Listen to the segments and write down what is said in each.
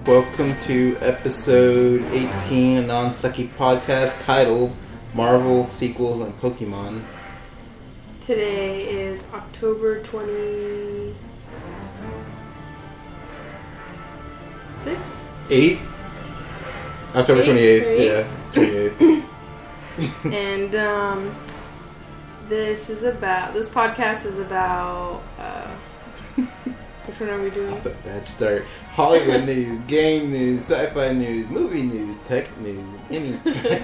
Welcome to episode 18, a non-sucky podcast titled Marvel, Sequels, and Pokemon. Today is October 26th? 8th? October 28th, yeah, 28th. And, this podcast is about, which one are we doing? Off the bad start. Hollywood news, game news, sci-fi news, movie news, tech news, any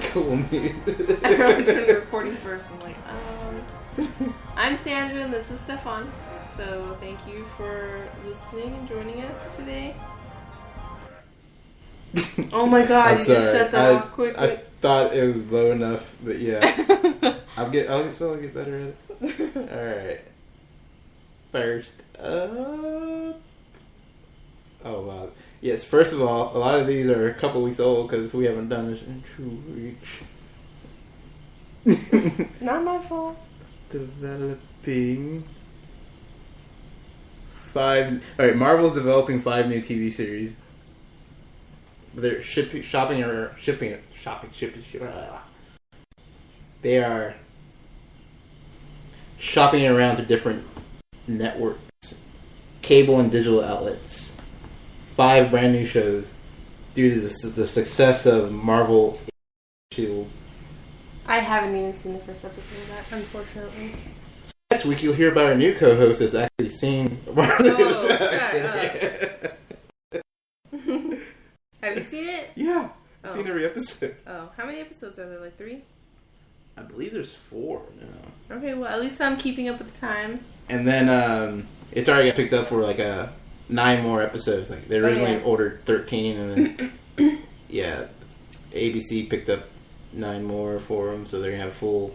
cool news. I remember turning the recording first. I'm like, I'm Sandra and this is Stefan. So thank you for listening and joining us today. Oh my god, you just shut that off quickly. I thought it was low enough, but yeah. I'll get better at it. Alright. First up. Oh wow. Yes, first of all, a lot of these are a couple weeks old because we haven't done this in 2 weeks. Not my fault. Developing 5. Alright, Marvel's developing 5 new TV series. They're shopping. They are shopping around to different networks, cable and digital outlets. 5 brand new shows due to the success of Marvel Shield. I haven't even seen the first episode of that, unfortunately. So next week you'll hear about our new co-host that's actually seen Marvel. Oh, shut up. Have you seen it? Yeah, I've seen every episode. Oh, how many episodes are there? Like 3? I believe there's 4 now. Okay, well at least I'm keeping up with the times. And then it's already got picked up for like 9 more episodes. Like they originally ordered 13, and then yeah, ABC picked up 9 more for them, so they're gonna have a full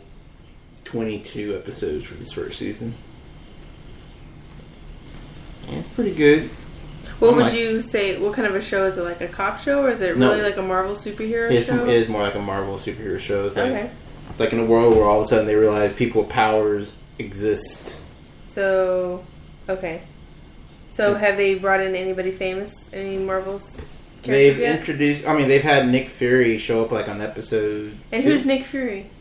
22 episodes for this first season. And it's pretty good. What would you say? What kind of a show is it? Like a cop show, or is it really like a Marvel superhero show? It is more like a Marvel superhero show. It's like, okay. It's like in a world where all of a sudden they realize people with powers exist. So, okay. So have they brought in anybody famous? Any Marvel's characters yet? Introduced. I mean, they've had Nick Fury show up like on episode. And 2. Who's Nick Fury?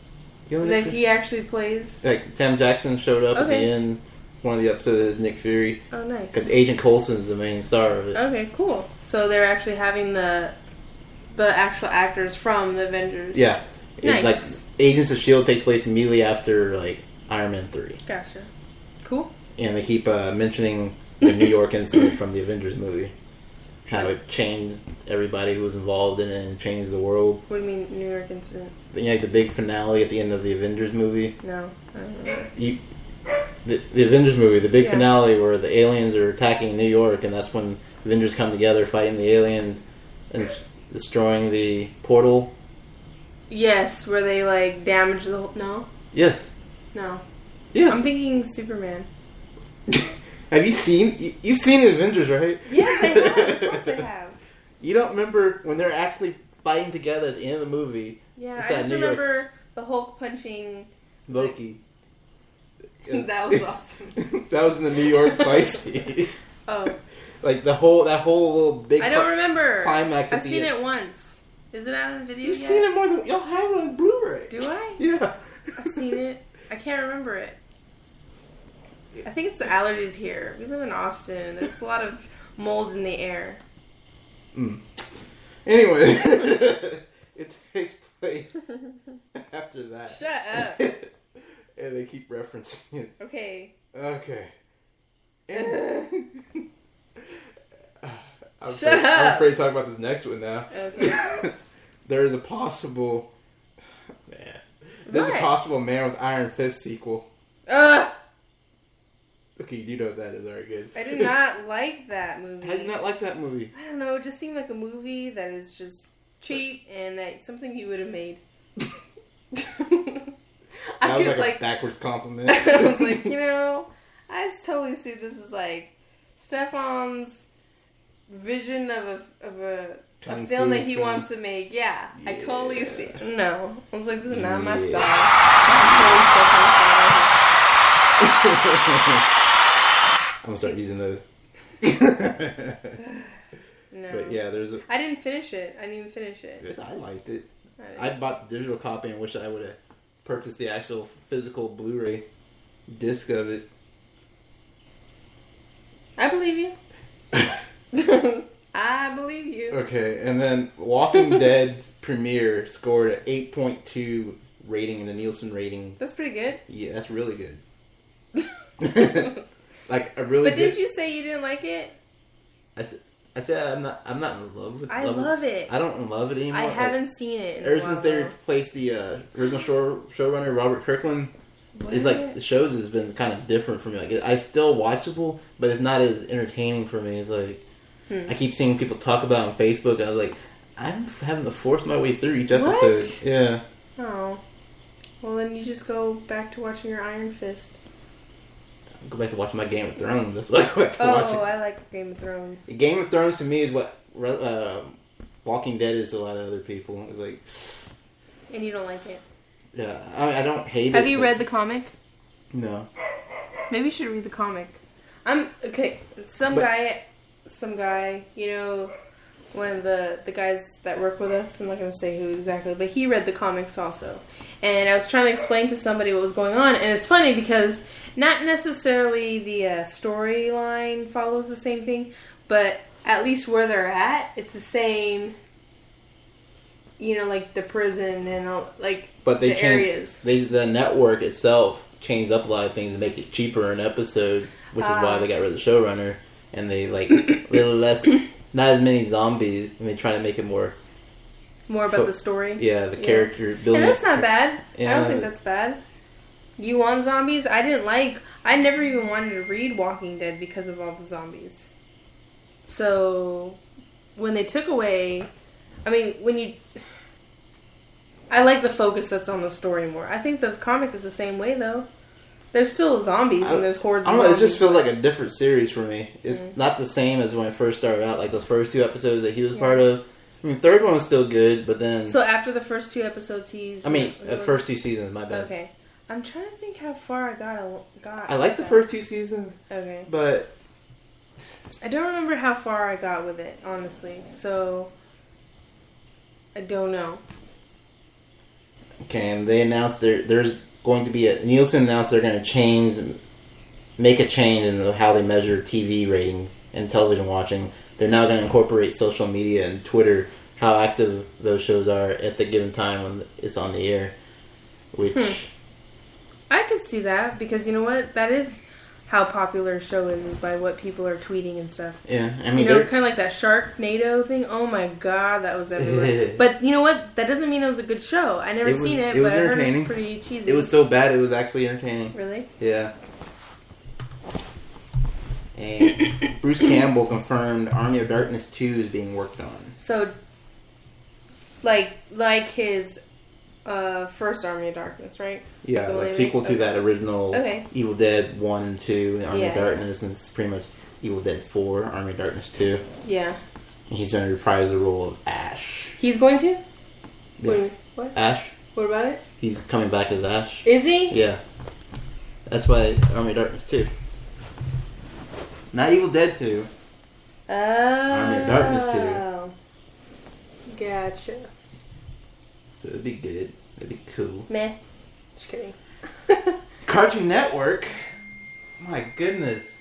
That he actually plays. Like Sam Jackson showed up at the end. One of the episodes is Nick Fury. Oh, nice. Because Agent Coulson's the main star of it. Okay, cool. So they're actually having the actual actors from the Avengers. Yeah. Nice. Like Agents of S.H.I.E.L.D. takes place immediately after like Iron Man 3. Gotcha. Cool. And they keep mentioning the New York incident from the Avengers movie. How it changed everybody who was involved in it and changed the world. What do you mean, New York incident? Like the big finale at the end of the Avengers movie. No, I don't remember. The Avengers movie, the big finale where the aliens are attacking New York, and that's when Avengers come together fighting the aliens and destroying the portal. Yes, where they like damage the whole... No? Yes. No. Yes. I'm thinking Superman. Have you seen... You've seen the Avengers, right? Yes, I have. Of course I have. You don't remember when they're actually fighting together at the end of the movie? Yeah, I just remember the Hulk punching... Loki. That was awesome. That was in the New York fight scene. Oh. Like that whole little big... I don't remember. Climax at I've seen it once. Is it out on video You've yet? seen it more than... Y'all have it on Blu-ray. Do I? Yeah. I've seen it. I can't remember it. I think it's the allergies here. We live in Austin, and there's a lot of mold in the air. Anyway, it takes place after that. Shut up. And they keep referencing it. Okay. I'm Shut up. I'm afraid to talk about the next one now. Okay. There's a possible... Man. There's What? a possible Man with Iron Fist sequel. Ugh! Okay, you do know what that is. Alright, good. I did not like that movie. How do you not like that movie? I don't know. It just seemed like a movie that is just cheap and that something he would have made. That was like a backwards compliment. I was like, I totally see this as like Stefan's vision of a Kung film Fu that he film. wants to make. Yeah, I totally see it. No. I was like, this is not my Yeah. style. I'm gonna start using those. No. But yeah, there's a... I didn't finish it. I didn't even finish it. I liked it. I I bought the digital copy and wish I would have purchased the actual physical Blu-ray disc of it. believe you. I believe you. Okay, and then Walking Dead premiere scored an 8.2 rating in the Nielsen rating. That's pretty good. Yeah, that's really good. Like a really. But good... did you say you didn't like it? I said I'm not in love with. I love it. I don't love it anymore. I haven't seen it. Ever since they replaced the original showrunner Robert Kirkland, it's like the shows has been kind of different for me. Like it's still watchable, but it's not as entertaining for me. It's like I keep seeing people talk about it on Facebook. I was like, I'm having to force my way through each episode. What? Yeah. Oh. Well, then you just go back to watching your Iron Fist. Go back to watching my Game of Thrones. That's what I go back to watching. Oh, I like Game of Thrones. Game of Thrones to me is what Walking Dead is to a lot of other people. It's like, And you don't like it? yeah, I don't hate it. Have you read the comic? No. Maybe you should read the comic. Okay. Some guy, one of the guys that work with us, I'm not going to say who exactly, but he read the comics also. And I was trying to explain to somebody what was going on, and it's funny because not necessarily the storyline follows the same thing, but at least where they're at, it's the same, like the prison and all, like but they the areas. The network itself changed up a lot of things to make it cheaper an episode, which is why they got rid of the showrunner, and they like a little less... Not as many zombies, and they try to make it more about the story. Yeah, the character building. And that's not bad. Yeah. I don't think that's bad. You want zombies? I never even wanted to read Walking Dead because of all the zombies. So, when they took away... I like the focus that's on the story more. I think the comic is the same way, though. There's still zombies and there's hordes of zombies. I don't know, it just feels like a different series for me. It's not the same as when I first started out, like those first 2 episodes that he was part of. I mean, third one was still good, but then... So after the first 2 episodes, the first 2 seasons, my bad. Okay. I'm trying to think how far I got. I like the first 2 seasons. Okay. But... I don't remember how far I got with it, honestly. So... I don't know. Okay, and they announced there's going to be Nielsen announced they're going to make a change in how they measure TV ratings and television watching. They're now going to incorporate social media and Twitter, how active those shows are at the given time when it's on the air. Which I could see that because you know what? That is how popular a show is by what people are tweeting and stuff. Yeah, I mean, kind of like that Sharknado thing. Oh my god, that was everywhere. But you know what? That doesn't mean it was a good show. I never seen it, but I heard it was pretty cheesy. It was so bad, it was actually entertaining. Really? Yeah. And Bruce Campbell confirmed Army of Darkness 2 is being worked on. So, like his first Army of Darkness, right? Yeah, like sequel to that original Evil Dead 1 and 2, Army of Darkness, and it's pretty much Evil Dead 4, Army of Darkness 2. Yeah. And he's going to reprise the role of Ash. He's going to? Yeah. What? Ash. What about it? He's coming back as Ash. Is he? Yeah. That's why Army of Darkness 2. Not Evil Dead 2. Oh. Army of Darkness 2. Gotcha. So it'd be good. It'd be cool. Meh. Just kidding. Cartoon Network? My goodness.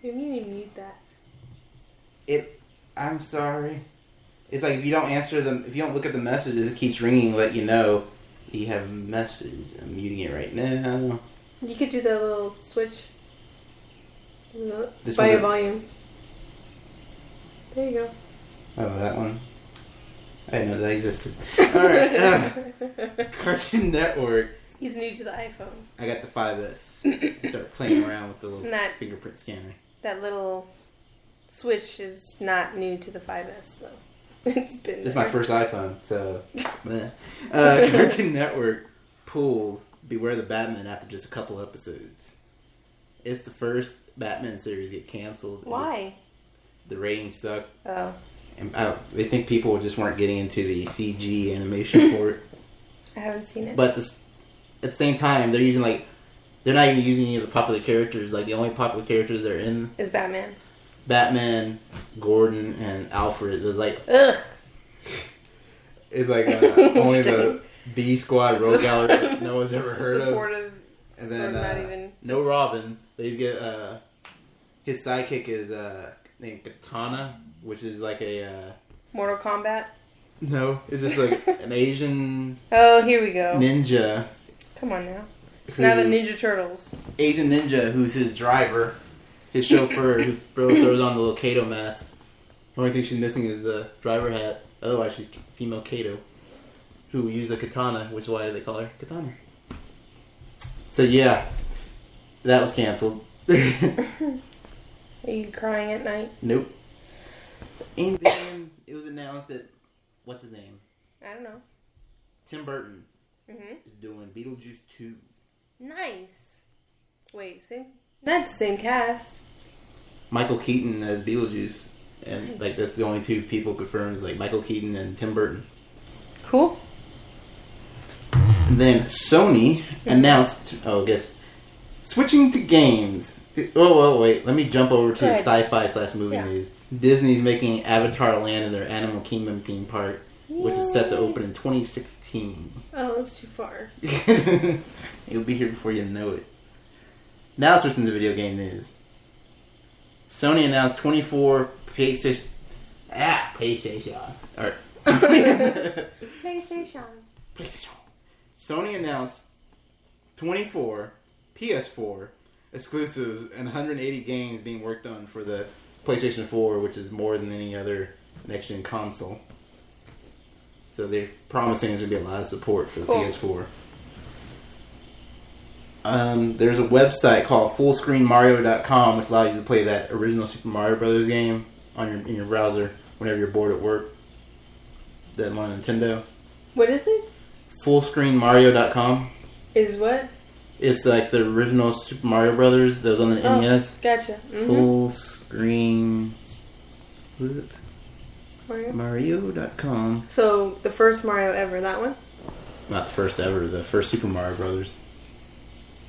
You mean you mute that? I'm sorry. It's like if you don't answer them, if you don't look at the messages, it keeps ringing and let you know you have a message. I'm muting it right now. You could do that little switch. By your volume. There you go. Oh, that one. I didn't know that existed. Alright, Cartoon Network. He's new to the iPhone. I got the 5S. I started playing around with the little fingerprint scanner. That little switch is not new to the 5S, though. It's been This is my first iPhone, so... Cartoon Network pulls Beware the Batman after just a couple episodes. It's the first Batman series to get canceled. Why? The ratings suck. Oh. And they think people just weren't getting into the CG animation for it. I haven't seen it. But at the same time, they're using they're not even using any of the popular characters. Like the only popular characters they're in is Batman. Batman, Gordon, and Alfred. There's ugh. It's only the B Squad Rogue Gallery no one's ever heard Supportive, of. And then not even no Robin. They get his sidekick is named Katana, which is like a Mortal Kombat. No, it's just like an Asian. Oh, here we go. Ninja. Come on now. It's now the Ninja Turtles. Asian Ninja, who's his driver, his chauffeur, who throws on the little Kato mask. The only thing she's missing is the driver hat. Otherwise, she's female Kato, who used a katana, which is why they call her Katana. So yeah, that was canceled. Are you crying at night? Nope. And then it was announced that what's his name? I don't know. Tim Burton is doing Beetlejuice 2. Nice. Wait, not the same cast. Michael Keaton as Beetlejuice. And nice. that's the only two people confirmed, Michael Keaton and Tim Burton. Cool. And then Sony announced, switching to games. Oh, wait, let me jump over to sci-fi / movie news. Disney's making Avatar Land in their Animal Kingdom theme park, which is set to open in 2016. Oh, that's too far. You'll be here before you know it. Now let's listen to video game news. Sony announced 24 PlayStation. Alright. PlayStation. Sony announced 24 PS4 exclusives and 180 games being worked on for the PlayStation 4, which is more than any other next-gen console. So they're promising there's going to be a lot of support for the PS4. There's a website called FullScreenMario.com, which allows you to play that original Super Mario Brothers game in your browser whenever you're bored at work. That one on Nintendo. What is it? FullScreenMario.com. Is what? It's like the original Super Mario Brothers that was on the NES. Gotcha. Mm-hmm. Full screen. Mario.com. So the first Mario ever, that one? Not the first ever. The first Super Mario Brothers.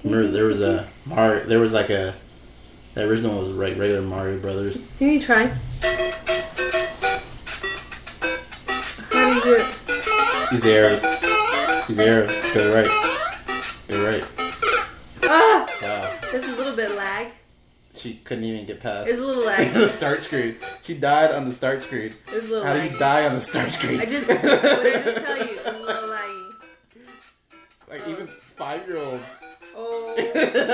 Remember, there was a Mario. There was the original was regular Mario Brothers. Can you try? How do you do it? Use the arrows. Go right. Go right. Ah! Wow. There's a little bit of lag. She couldn't even get past. There's a little lag. The start screen. She died on the start screen. There's a little How lag. do you die on the start screen? What did I just tell you? It's a little laggy. Even 5-year-olds. Oh, shut up.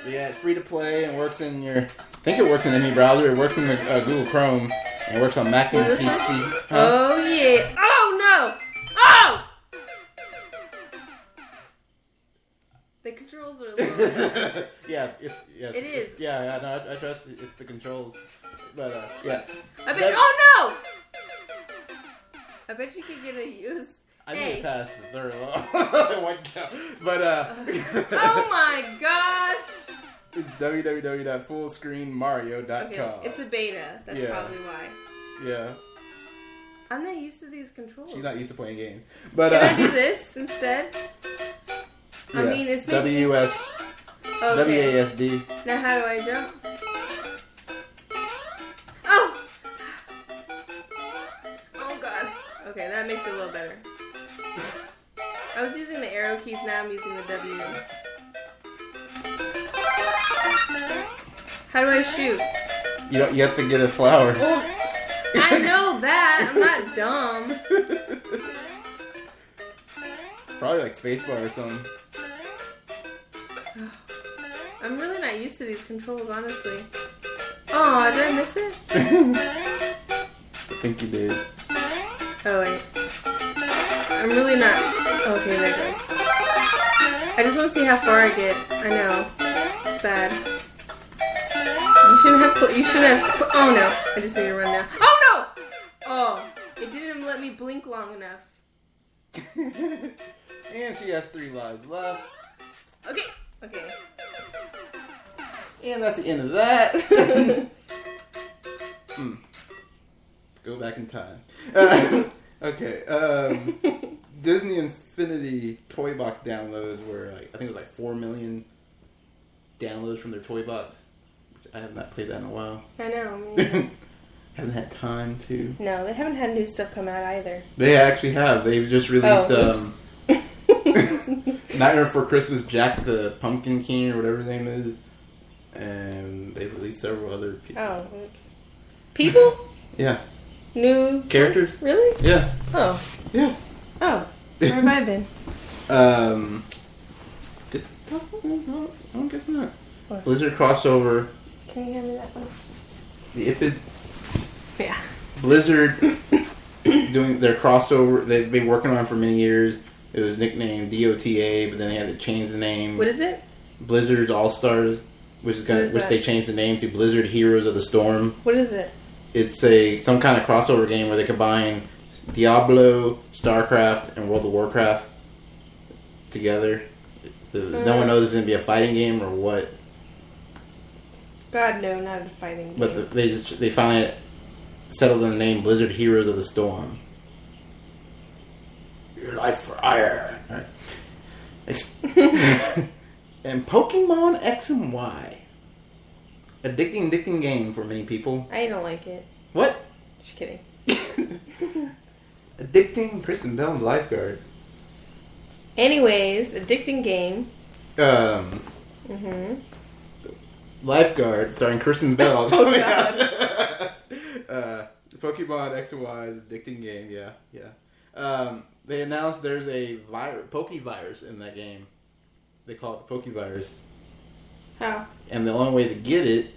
Yeah, it's free to play and works in your... I think it works in any browser. It works in the Google Chrome. And it works on Mac and PC. Huh? Oh, yeah. Oh, no. Oh! The controls are a little... Yeah, it is. Yeah, no, I trust it's the controls. But, yeah. Oh, no! I bet you could get a use... I made it past the third level. One count. But, oh my gosh! It's www.fullscreenmario.com. Okay, it's a beta. That's probably why. Yeah. I'm not used to these controls. She's not used to playing games. But, can I do this instead? Yeah. I mean, it's WASD. Now how do I jump? Oh! Oh god. Okay, that makes it a little better. I was using the arrow keys, now I'm using the W. How do I shoot? You have to get a flower. Well, I know that. I'm not dumb. Probably like spacebar or something. I'm really not used to these controls, honestly. Oh, did I miss it? I think you did. Oh, wait. I'm really not... Okay, there it goes. I just want to see how far I get. I know. It's bad. You shouldn't have... Oh, no. I just need to run now. Oh, no! Oh, it didn't let me blink long enough. And she has 3 lives left. Okay. And that's the end of that. Go back in time. Okay. Disney Infinity Toy Box downloads were I think it was like 4 million downloads from their Toy Box. Which I have not played that in a while. I know. Me haven't had time to. No, they haven't had new stuff come out either. They actually have. They've just released Nightmare Before Christmas, Jack the Pumpkin King or whatever his name is, and they've released several other people. Oh, oops. People? Yeah. New characters? Ones? Really? Yeah. Oh. Yeah. Oh. Where have I been? I guess not. What? Blizzard crossover. Can you hand me that one? The IPID. Yeah. Blizzard doing their crossover. They've been working on it for many years. It was nicknamed DOTA, but then they had to change the name. What is it? Blizzard All Stars, which they changed the name to Blizzard Heroes of the Storm. What is it? It's some kind of crossover game where they combine Diablo, StarCraft, and World of Warcraft together. So no one knows if it's going to be a fighting game or what. God, no, not a fighting game. But they finally settled on the name Blizzard Heroes of the Storm. Your life for ire. All right. And Pokemon X and Y. Addicting game for many people. I don't like it. What? Just kidding. Addicting Kristen Bell and Lifeguard. Anyways, addicting game. Lifeguard starring Kristen Bell. Oh God. Pokemon X and Y's addicting game. Yeah. They announced there's a Pokevirus in that game. They call it the Pokevirus. How? And the only way to get it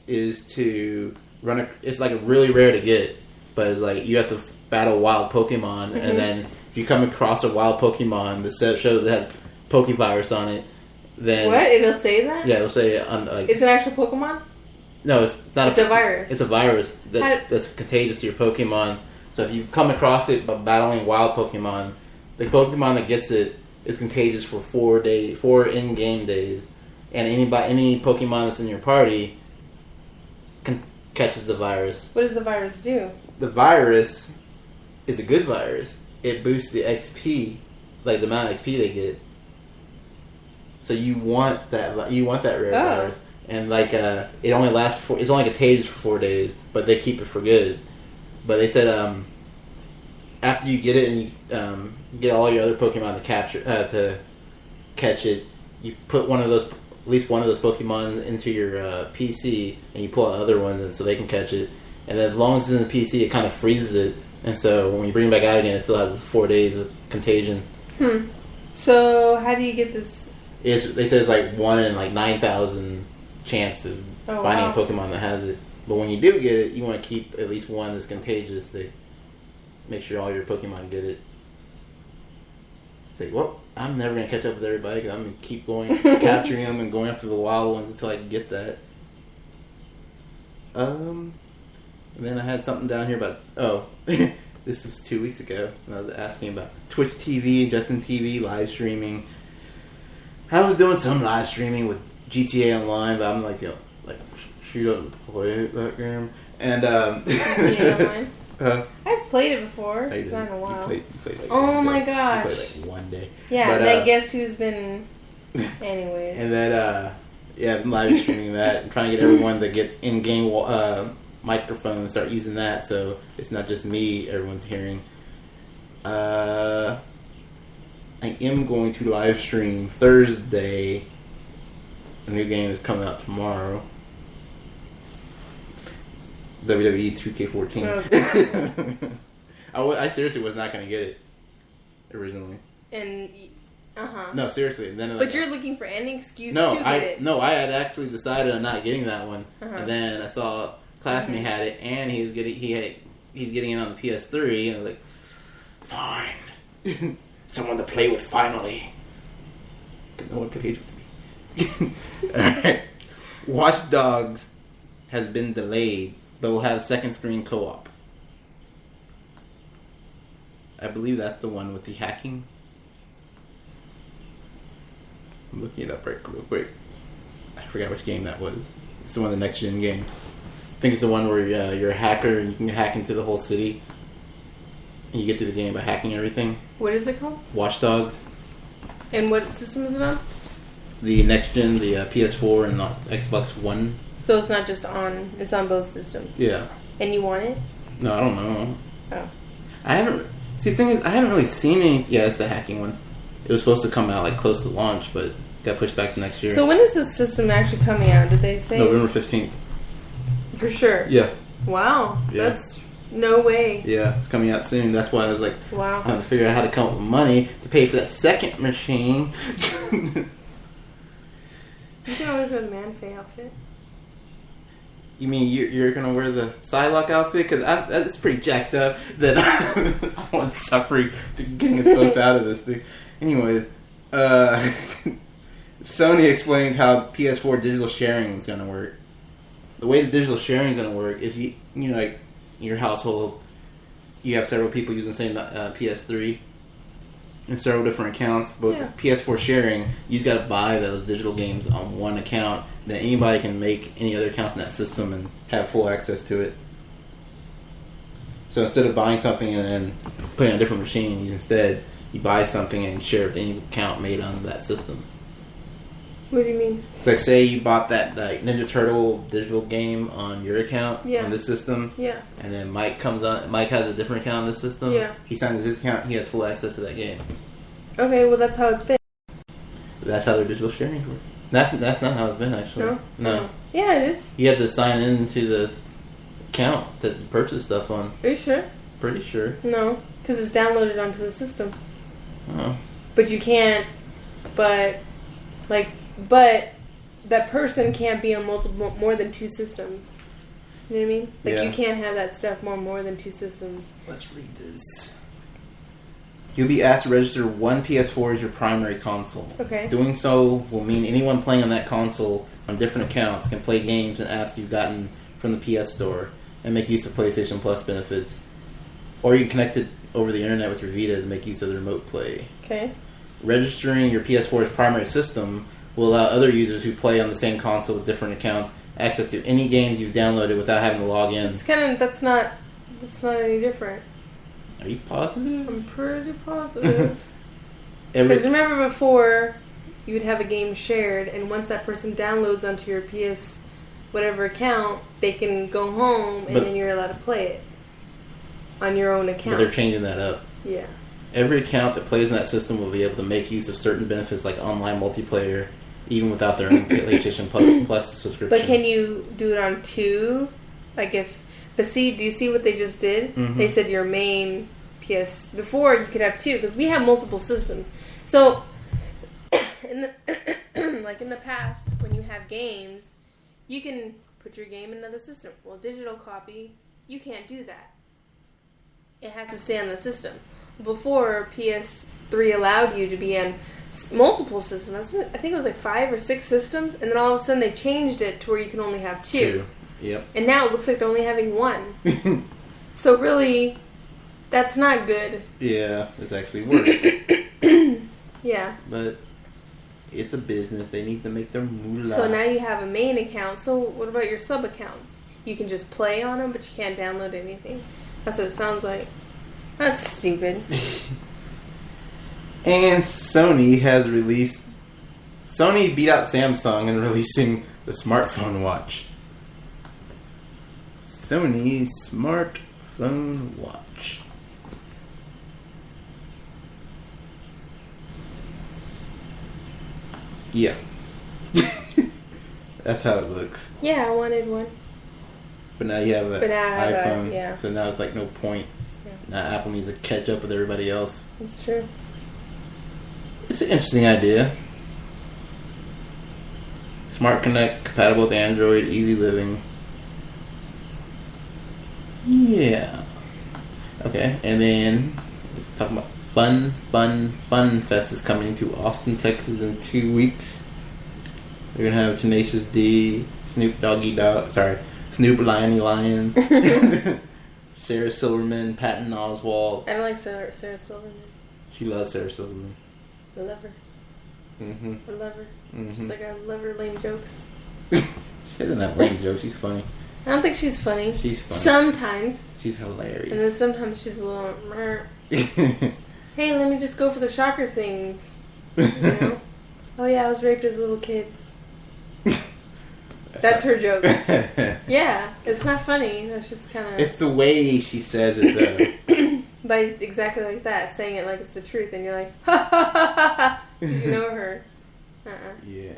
is to run it's like really rare to get, but it's like you have to battle wild Pokemon, and then if you come across a wild Pokemon that shows it has Pokevirus on it, then what? It'll say that? Yeah, it'll say on it's an actual Pokemon? No, it's not. It's a virus. It's a virus that's contagious to your Pokemon. So if you come across it by battling wild Pokemon, the Pokemon that gets it is contagious for 4 in-game days, and any Pokemon that's in your party catches the virus. What does the virus do? The virus is a good virus. It boosts the XP, like the amount of XP they get. So you want that rare virus, and like it only lasts it's only contagious for 4 days, but they keep it for good. But they said after you get it and you get all your other Pokemon to catch it, you put at least one of those Pokemon into your PC, and you pull out other ones, and so they can catch it. And then as long as it's in the PC, it kind of freezes it, and so when you bring it back out again, it still has 4 days of contagion. So how do you get this? They say it's like 1 in like 9,000 chance of finding a Pokemon that has it. But when you do get it, you want to keep at least one that's contagious to make sure all your Pokemon get it. Say, well, I'm never going to catch up with everybody because I'm going to keep going, capturing them and going after the wild ones until I can get that. And then I had something down here about, this was 2 weeks ago, and I was asking about Twitch TV and Justin TV live streaming. I was doing some live streaming with GTA Online, but I'm like, she doesn't play that game. And, GTA Online? I've played it before. It's not in a while. You played like oh my gosh. You played like one day. Yeah, but, then guess who's been... Anyways. And then, I'm live streaming that and trying to get everyone to get in-game microphone and start using that, so it's not just me everyone's hearing. I am going to live stream Thursday. A new game is coming out tomorrow. WWE 2K14. I seriously was not going to get it originally. And No, seriously. And then but you're looking for any excuse to get it. No, I had actually decided on not getting that one, and then I saw a classmate had it, and he's getting it on the PS3, and I was like, fine, someone to play with finally. No one plays with me. Alright. Watch Dogs has been delayed, but will have second screen co-op. I believe that's the one with the hacking. I'm looking it up real quick. I forgot which game that was. It's one of the next gen games. I think it's the one where you're a hacker and you can hack into the whole city. And you get through the game by hacking everything. What is it called? Watch Dogs. And what system is it on? The next gen, the PS4 and the Xbox One. So it's not just on, it's on both systems. Yeah. And you want it? No, I don't know. Oh. I haven't... See, the thing is, I haven't really seen any... Yeah, it's the hacking one. It was supposed to come out, like, close to launch, but got pushed back to next year. So when is this system actually coming out? Did they say? November 15th. For sure? Yeah. Wow. Yeah. That's... No way. Yeah, it's coming out soon. That's why I was like... Wow. I have to figure out how to come up with money to pay for that second machine. You can always wear the Man-Fae outfit. You mean you're going to wear the Psylocke outfit? Because that's pretty jacked up that I want to suffer getting us both out of this thing. Anyways, Sony explained how PS4 digital sharing is going to work. The way the digital sharing is going to work is, you know, like your household, you have several people using the same PS3 and several different accounts. But with PS4 sharing, you just got to buy those digital games on one account. That anybody can make any other accounts in that system and have full access to it. So instead of buying something and then putting it on a different machine, you buy something and share it with any account made on that system. What do you mean? It's like, say you bought that Ninja Turtle digital game on your account on this system. Yeah. And then Mike comes on. Mike has a different account on this system. Yeah. He signs his account. He has full access to that game. Okay, well that's how it's been. That's how their digital sharing works. That's not how it's been, actually. No. Yeah, it is. You have to sign into the account that you purchase stuff on. Are you sure? Pretty sure. No, because it's downloaded onto the system. Oh. But you can't. But that person can't be on more than two systems. You know what I mean? Like you can't have that stuff more than two systems. Let's read this. You'll be asked to register one PS4 as your primary console. Okay. Doing so will mean anyone playing on that console on different accounts can play games and apps you've gotten from the PS Store and make use of PlayStation Plus benefits. Or you can connect it over the internet with your Vita to make use of the remote play. Okay. Registering your PS4's primary system will allow other users who play on the same console with different accounts access to any games you've downloaded without having to log in. It's kind of... That's not any different. Are you positive? I'm pretty positive. Because remember before, you would have a game shared, and once that person downloads onto your PS whatever account, they can go home, and then you're allowed to play it on your own account. But they're changing that up. Yeah. Every account that plays in that system will be able to make use of certain benefits like online multiplayer, even without their own PlayStation Plus subscription. But can you do it on two? Like if... But see, do you see what they just did? Mm-hmm. They said your main PS... Before, you could have two, because we have multiple systems. So, in the past, when you have games, you can put your game in another system. Well, digital copy, you can't do that. It has to stay on the system. Before, PS3 allowed you to be on multiple systems. I think it was like 5 or 6 systems, and then all of a sudden they changed it to where you can only have two. Yep. And now it looks like they're only having one. So really, that's not good. Yeah, it's actually worse. Yeah. But it's a business. They need to make their moolah. So now you have a main account. So what about your sub accounts? You can just play on them, but you can't download anything. That's what it sounds like. That's stupid. And Sony beat out Samsung in releasing the smartphone watch. Sony smartphone watch. Yeah. That's how it looks. Yeah, I wanted one. But now you have an iPhone. Yeah. So now it's like no point. Yeah. Now Apple needs to catch up with everybody else. It's true. It's an interesting idea. Smart Connect, compatible with Android, easy living. Yeah. Okay, and then let's talk about Fun Fest is coming to Austin, Texas in 2 weeks. They're gonna have Tenacious D, Snoop Lion, Sarah Silverman, Patton Oswalt. I don't like Sarah Silverman. She loves Sarah Silverman. I love her. Mm-hmm. I love her. Mm-hmm. She's like, I love her lame jokes. She doesn't have lame jokes. She's funny. I don't think she's funny. She's funny. Sometimes. She's hilarious. And then sometimes she's a little... Hey, let me just go for the shocker things. You know? Oh yeah, I was raped as a little kid. That's her joke. Yeah, it's not funny. That's just kind of... It's the way she says it, though. But it's exactly like that, saying it like it's the truth, and you're like, ha ha ha ha, because you know her. Yeah,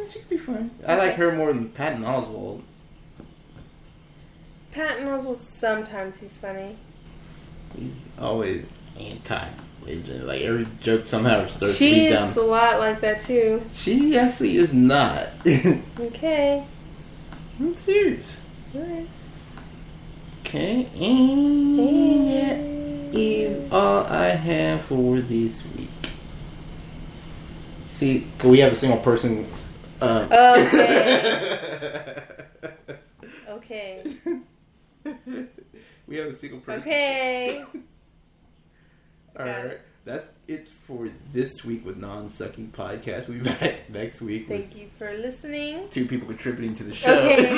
she could be funny. I like her more than Patton Oswalt. Patton Oswalt, sometimes he's funny. He's always anti-religion. Like, every joke somehow starts to be dumb. She's a lot like that, too. She actually is not. Okay. I'm serious. Alright. Okay, and that is all I have for this week. See, we have a single person. Okay. Okay. We have a single person. Okay. Alright, that's it for this week with Non-Sucking Podcast. We'll be back next week. Thank you for listening. 2 people contributing to the show. Okay,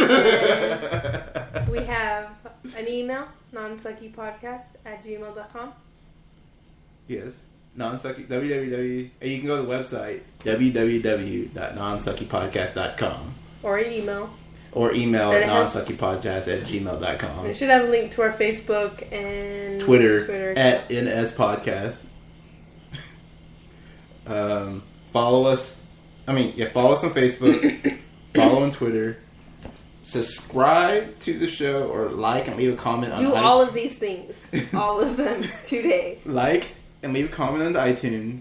and we have an email, nonsuckypodcast@gmail.com. Yes. Non-sucky, www. And you can go to the website, www.nonsuckypodcast.com. Or email. Or email at nonsuckypodcast@gmail.com. And it should have a link to our Facebook and Twitter at NS Podcast. Follow us. Follow us on Facebook. Follow on Twitter. Subscribe to the show or like and leave a comment on iTunes. Do all of these things. All of them today. Like and leave a comment on iTunes.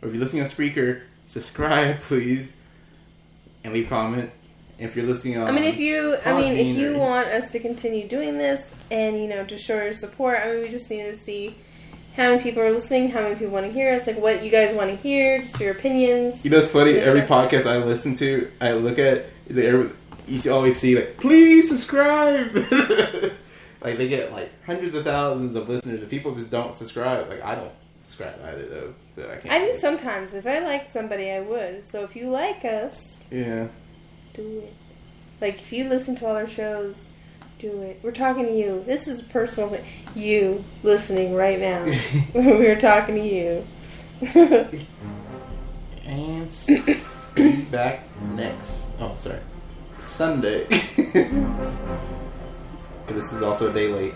Or if you're listening on Spreaker, subscribe, please. And leave a comment. If you're listening on if you want us to continue doing this and, to show your support, we just need to see how many people are listening, how many people want to hear us, like what you guys want to hear, just your opinions. You know, it's funny, every podcast I listen to, I look at, you always see, like, please subscribe! Like, they get, like, hundreds of thousands of listeners, and people just don't subscribe. Like, I don't subscribe either, though, so I can't. I do sometimes. If I liked somebody, I would. So if you like us... Yeah. Do it. Like, if you listen to all our shows, do it. We're talking to you. This is a personal thing. You listening right now. We're talking to you. And be back Sunday. Because this is also a day late.